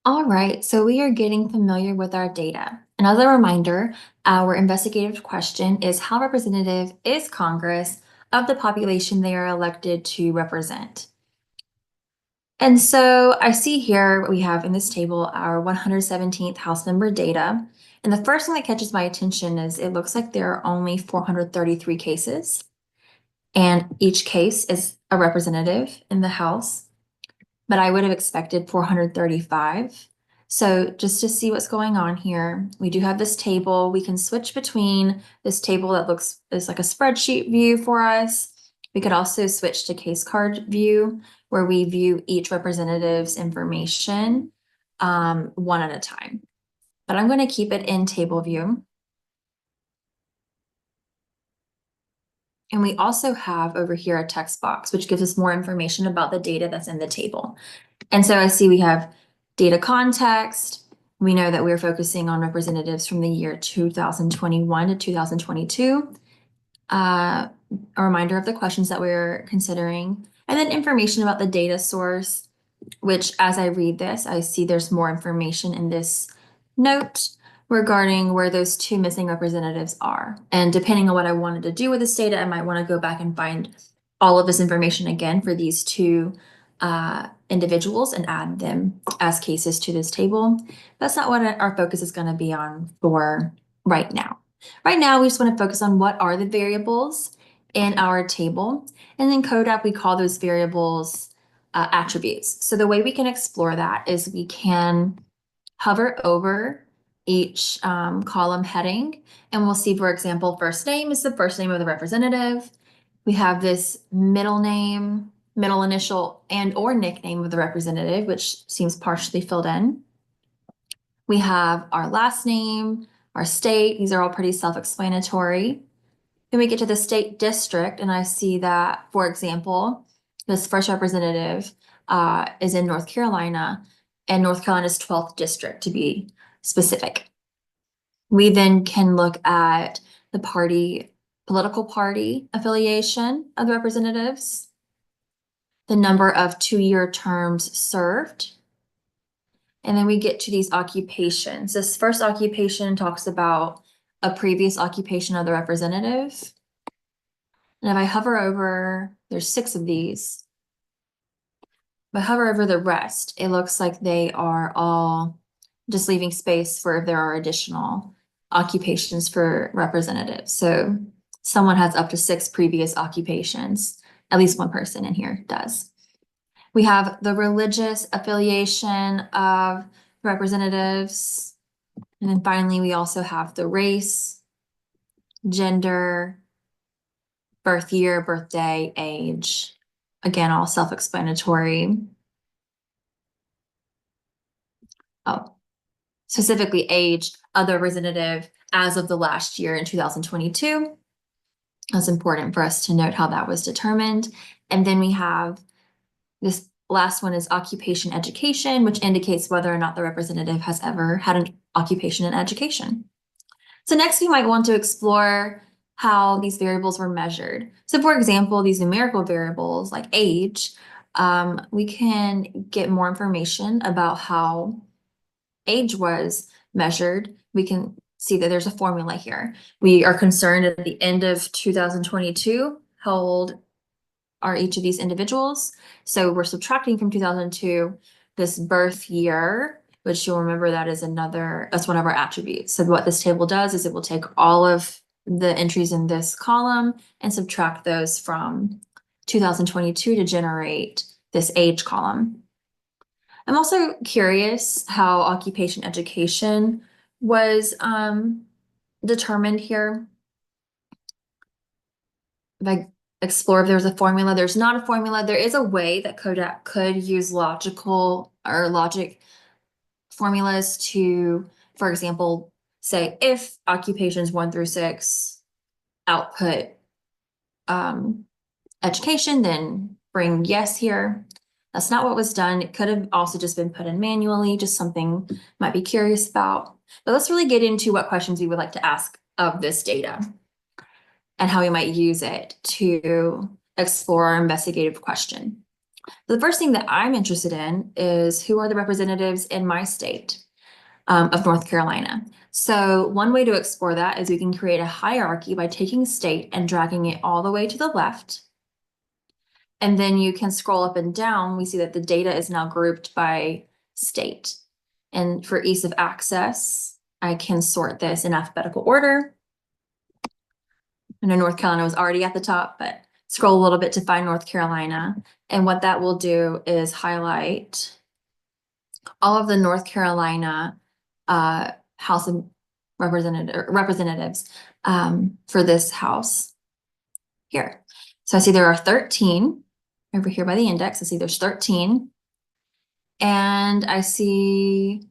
All right, so we are getting familiar with our data. And as a reminder, our investigative question is how representative is Congress of the population they are elected to represent? And so I see here we have in this table our 117th House member data. And the first thing that catches my attention is it looks like there are only 433 cases, and each case is a representative in the House, but I would have expected 435. So just to see what's going on here, we do have this table. We can switch between this table that looks is like a spreadsheet view for us. We could also switch to case card view where we view each representative's information one at a time. But I'm going to keep it in table view. And we also have over here a text box, which gives us more information about the data that's in the table. And so I see we have data context. We know that we're focusing on representatives from the year 2021 to 2022. A reminder of the questions that we're considering, and then information about the data source, which as I read this, I see there's more information in this note regarding where those two missing representatives are. And depending on what I wanted to do with this data, I might want to go back and find all of this information again for these two individuals and add them as cases to this table. That's not what our focus is going to be on for right now. Right now, we just want to focus on what are the variables in our table. And in CODAP, we call those variables attributes. So the way we can explore that is we can hover over each column heading, and we'll see, for example, first name is the first name of the representative. We have this middle name, middle initial, and or nickname of the representative, which seems partially filled in. We have our last name, our state. These are all pretty self-explanatory. Then we get to the state district, and I see that, for example, this first representative is in North Carolina, and North Carolina's 12th district to be specific. We then can look at the political party affiliation of the representatives, the number of 2-year terms served, and then we get to these occupations. This first occupation talks about a previous occupation of the representative. And if I hover over, there's 6 of these. If I hover over the rest, it looks like they are all just leaving space for if there are additional occupations for representatives. So someone has up to 6 previous occupations. At least one person in here does. We have the religious affiliation of representatives. And then finally, we also have the race, gender, birth year, birthday, age. Again, all self-explanatory. Oh, specifically age of the representative as of the last year in 2022. That's important for us to note how that was determined. And then we have this last one is occupation education, which indicates whether or not the representative has ever had an occupation in education. So next we might want to explore how these variables were measured. So for example, these numerical variables like age, we can get more information about how age was measured. We can see that there's a formula here. We are concerned at the end of 2022, how old are each of these individuals? So we're subtracting from 2002 this birth year, which you'll remember that is that's one of our attributes. So what this table does is it will take all of the entries in this column and subtract those from 2022 to generate this age column. I'm also curious how occupation education was determined here. If I explore if there's a formula, there's not a formula. There is a way that CODAP could use logic formulas to, for example, say if occupations 1 through 6 output education, then bring yes here. That's not what was done. It could have also just been put in manually, just something you might be curious about. But let's really get into what questions we would like to ask of this data and how we might use it to explore our investigative question. The first thing that I'm interested in is who are the representatives in my state of North Carolina. So one way to explore that is we can create a hierarchy by taking state and dragging it all the way to the left. And then you can scroll up and down. We see that the data is now grouped by state. And for ease of access, I can sort this in alphabetical order. I know North Carolina was already at the top, but scroll a little bit to find North Carolina. And what that will do is highlight all of the North Carolina House of Representatives for this house here. So I see there are 13 over here by the index. I see there's 13. And I see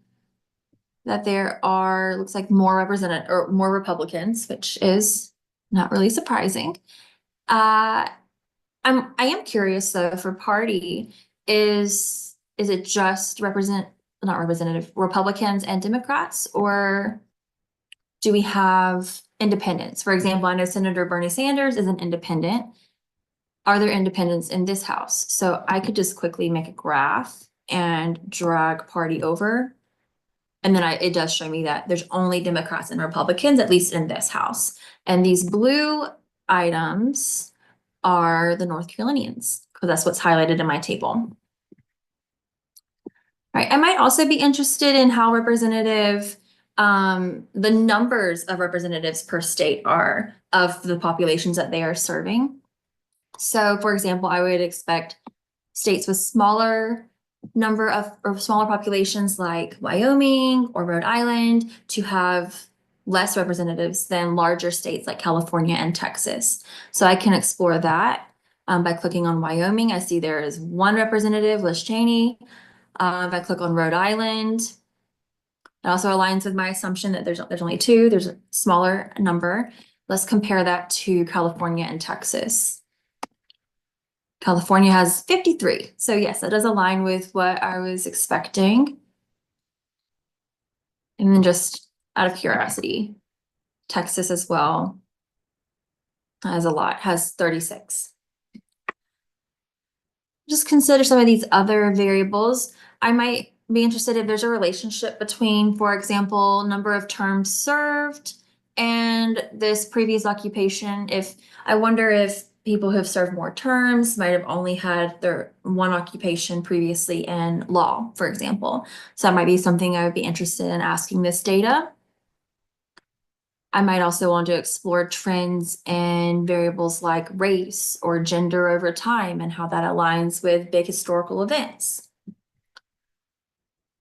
that there are, looks like more Republicans, which is not really surprising. I am curious though, for party, is it just not representative, Republicans and Democrats, or do we have independents? For example, I know Senator Bernie Sanders is an independent. Are there independents in this house? So I could just quickly make a graph and drag party over. And then it does show me that there's only Democrats and Republicans, at least in this house. And these blue items are the North Carolinians, because that's what's highlighted in my table. Right. I might also be interested in how representative the numbers of representatives per state are of the populations that they are serving. So, for example, I would expect states with smaller number of or smaller populations like Wyoming or Rhode Island to have less representatives than larger states like California and Texas. So I can explore that by clicking on Wyoming. I see there is one representative, Liz Cheney. If I click on Rhode Island, it also aligns with my assumption that there's only two. There's a smaller number. Let's compare that to California and Texas. California has 53. So yes, that does align with what I was expecting. And then just out of curiosity, Texas as well has a lot, has 36. Just consider some of these other variables. I might be interested if there's a relationship between, for example, number of terms served and this previous occupation. I wonder if people who have served more terms might have only had their one occupation previously in law, for example. So that might be something I would be interested in asking this data. I might also want to explore trends in variables like race or gender over time and how that aligns with big historical events.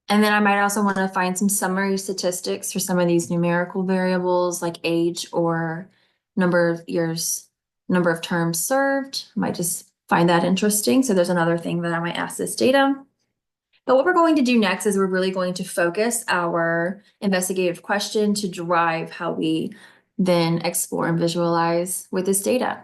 And then I might also want to find some summary statistics for some of these numerical variables like age or number of years, number of terms served. I might just find that interesting. So there's another thing that I might ask this data. But what we're going to do next is we're really going to focus our investigative question to drive how we then explore and visualize with this data.